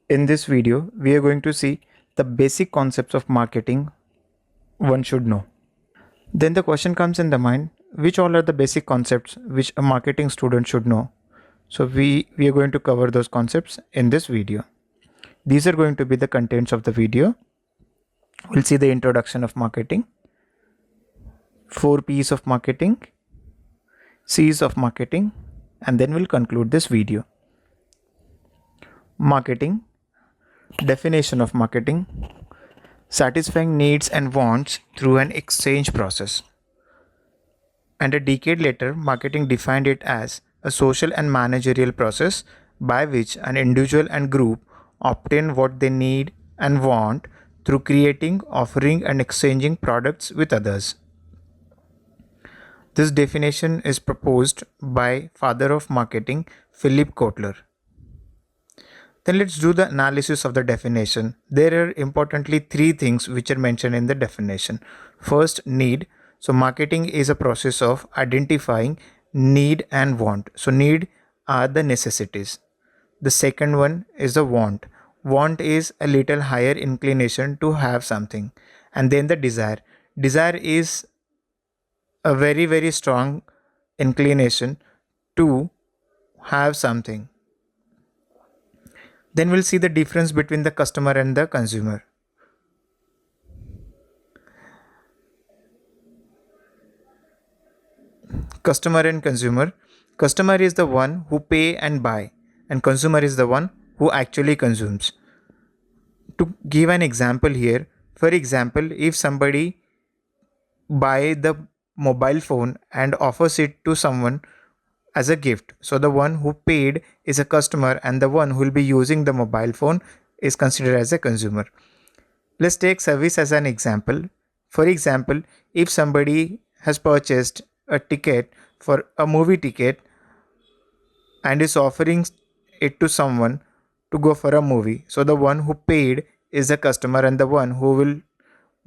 In this video, we are going to see the basic concepts of marketing one should know. Then the question comes in the mind, which all are the basic concepts which a marketing student should know? So we are going to cover those concepts in this video. These are going to be the contents of the video. We'll see the introduction of marketing, 4 P's of marketing, C's of marketing, and then we'll conclude this video. Marketing, definition of marketing, satisfying needs and wants through an exchange process. And a decade later, marketing defined it as a social and managerial process by which an individual and group obtain what they need and want through creating, offering, and exchanging products with others. This definition is proposed by father of marketing, Philip Kotler. Then let's do the analysis of the definition. There are importantly 3 things which are mentioned in the definition. First, need. So marketing is a process of identifying need and want. So need are the necessities. The second one is the want. Want is a little higher inclination to have something. And then the desire. Desire is a very strong inclination to have something. Then we'll see the difference between the customer and the consumer. Customer and consumer. Customer is the one who pay and buy, and consumer is the one who actually consumes. To give an example here, for example, if somebody buy the mobile phone and offers it to someone as a gift, so the one who paid is a customer and the one who will be using the mobile phone is considered as a consumer. Let's take service as an example. For example, if somebody has purchased a ticket for a movie ticket and is offering it to someone to go for a movie, so the one who paid is a customer and the one who will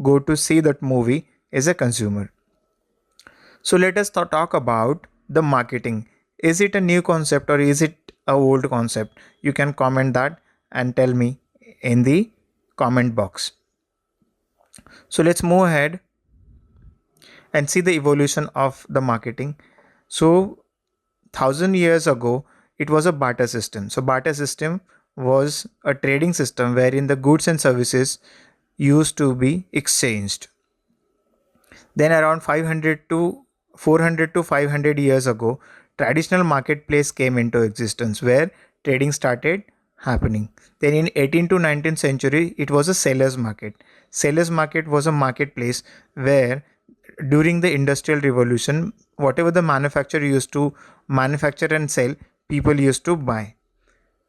go to see that movie is a consumer. So let us talk about the marketing. Is it a new concept or is it a old concept? You can comment that and tell me in the comment box. So let's move ahead and see the evolution of the marketing. So 1000 years ago, it was a barter system. So barter system was a trading system wherein the goods and services used to be exchanged. Then around 400 to 500 years ago, traditional marketplace came into existence where trading started happening. Then in 18th to 19th century, it was a seller's market. Seller's market was a marketplace where during the industrial revolution, whatever the manufacturer used to manufacture and sell, people used to buy.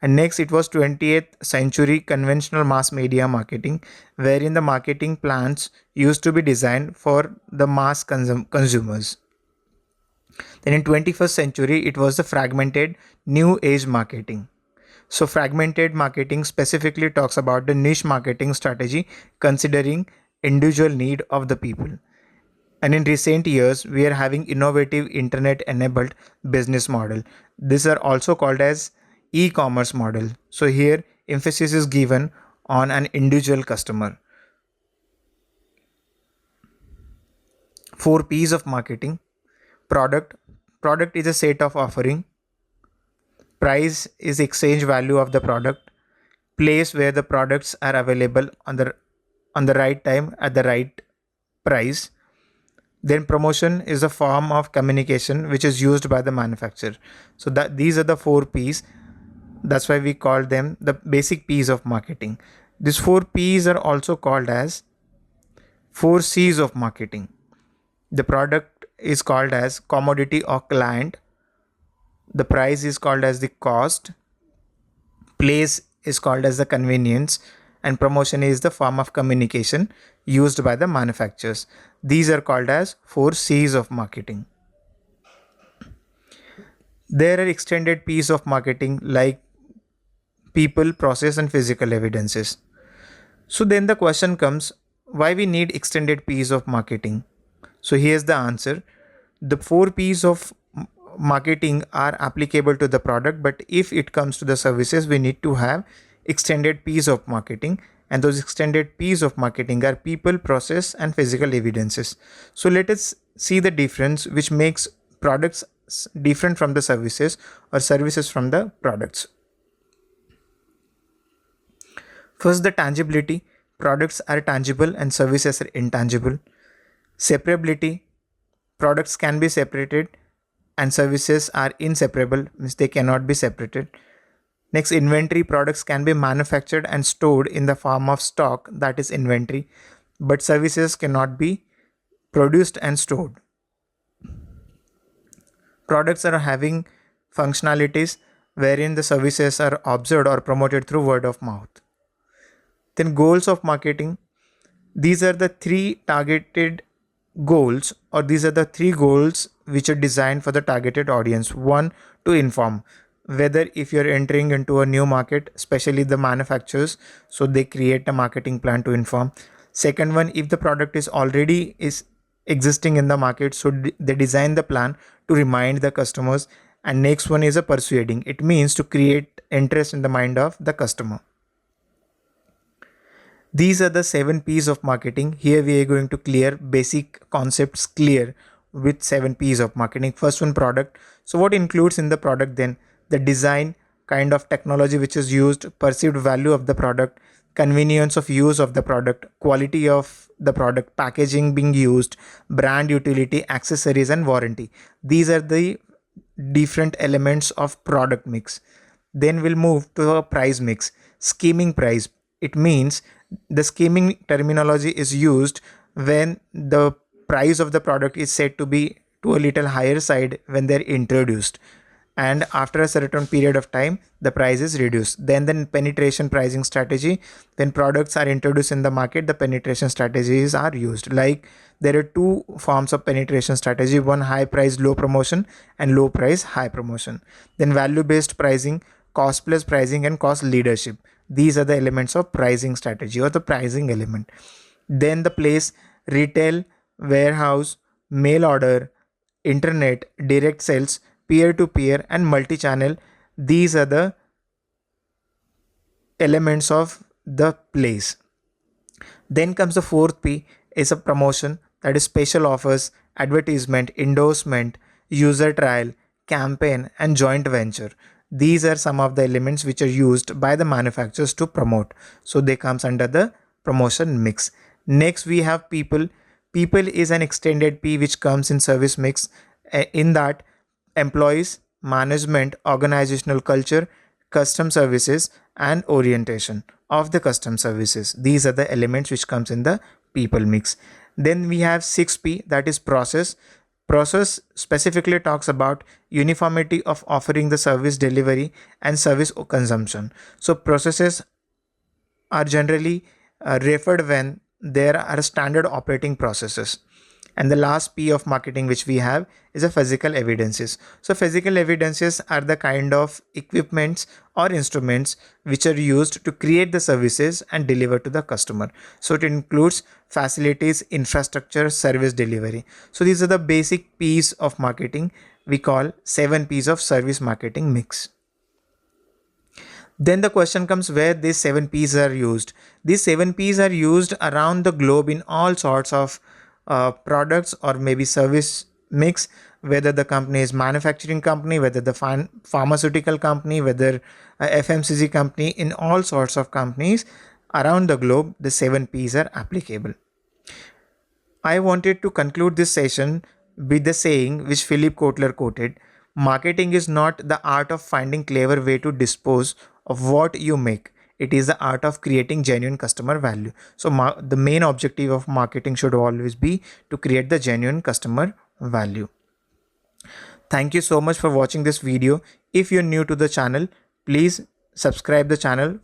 And next, it was 20th century conventional mass media marketing, wherein the marketing plans used to be designed for the mass consumers. Then in 21st century, it was the fragmented new age marketing. So fragmented marketing specifically talks about the niche marketing strategy considering individual need of the people. And in recent years, we are having innovative internet enabled business model. These are also called as e-commerce model. So here emphasis is given on an individual customer. 4 P's of marketing. Product. Product is a set of offering. Price is exchange value of the product. Place where the products are available on the right time at the right price. Then promotion is a form of communication which is used by the manufacturer. So that these are the 4 P's. That's why we call them the basic P's of marketing. These 4 P's are also called as 4 C's of marketing. The product is called as commodity or client. The price is called as the cost. Place is called as the convenience. And promotion is the form of communication used by the manufacturers. These are called as 4 C's of marketing. There are extended P's of marketing like people, process, and physical evidences. So then the question comes, why we need extended P's of marketing? So here's the answer. The 4 P's of marketing are applicable to the product, but if it comes to the services, we need to have extended P's of marketing, and those extended P's of marketing are people, process, and physical evidences. So let us see the difference which makes products different from the services or services from the products. First, the tangibility. Products are tangible and services are intangible. Separability. Products can be separated and services are inseparable, means they cannot be separated. Next, inventory. Products can be manufactured and stored in the form of stock, that is inventory, but services cannot be produced and stored. Products are having functionalities wherein the services are observed or promoted through word of mouth. Then, goals of marketing. These are the three targeted goals, or these are the three goals which are designed for the targeted audience. One, to inform, whether if you're entering into a new market, especially the manufacturers, so they create a marketing plan to inform. Second one, if the product is existing in the market, so they design the plan to remind the customers. And next one is a persuading, it means to create interest in the mind of the customer. These are the 7 P's of marketing. Here we are going to clear basic concepts clear with 7 P's of marketing. First one, product. So what includes in the product then? The design, kind of technology which is used, perceived value of the product, convenience of use of the product, quality of the product, packaging being used, brand utility, accessories and warranty. These are the different elements of product mix. Then we'll move to a price mix. Scheming price. It means the scheming terminology is used when the price of the product is said to be to a little higher side when they're introduced, and after a certain period of time the price is reduced. Then penetration pricing strategy. When products are introduced in the market, the penetration strategies are used. Like, there are two forms of penetration strategy: one, high price low promotion, and low price high promotion. Then value based pricing, cost plus pricing, and cost leadership. These are the elements of pricing strategy or the pricing element. Then the place: retail, warehouse, mail order, internet, direct sales, peer to peer, and multi channel. These are the elements of the place. Then comes the fourth P, is a promotion, that is special offers, advertisement, endorsement, user trial, campaign, and joint venture. These are some of the elements which are used by the manufacturers to promote. So they comes under the promotion mix. Next we have people. People is an extended P which comes in service mix. In that, employees, management, organizational culture, custom services, and orientation of the custom services. These are the elements which comes in the people mix. Then we have 6P, that is process. Process specifically talks about uniformity of offering the service delivery and service consumption. So processes are generally referred when there are standard operating processes. And the last P of marketing which we have is a physical evidences. So physical evidences are the kind of equipments or instruments which are used to create the services and deliver to the customer. So it includes facilities, infrastructure, service delivery. So these are the basic P's of marketing. We call 7 P's of service marketing mix. Then the question comes where these 7 P's are used. These 7 P's are used around the globe in all sorts of products or maybe service mix, whether the company is manufacturing company, whether the pharmaceutical company, whether a FMCG company. In all sorts of companies around the globe, the 7 P's are applicable. I wanted to conclude this session with the saying which Philip Kotler quoted: marketing is not the art of finding clever way to dispose of what you make. It is the art of creating genuine customer value. So the main objective of marketing should always be to create the genuine customer value. Thank you so much for watching this video. If you're new to the channel, please subscribe the channel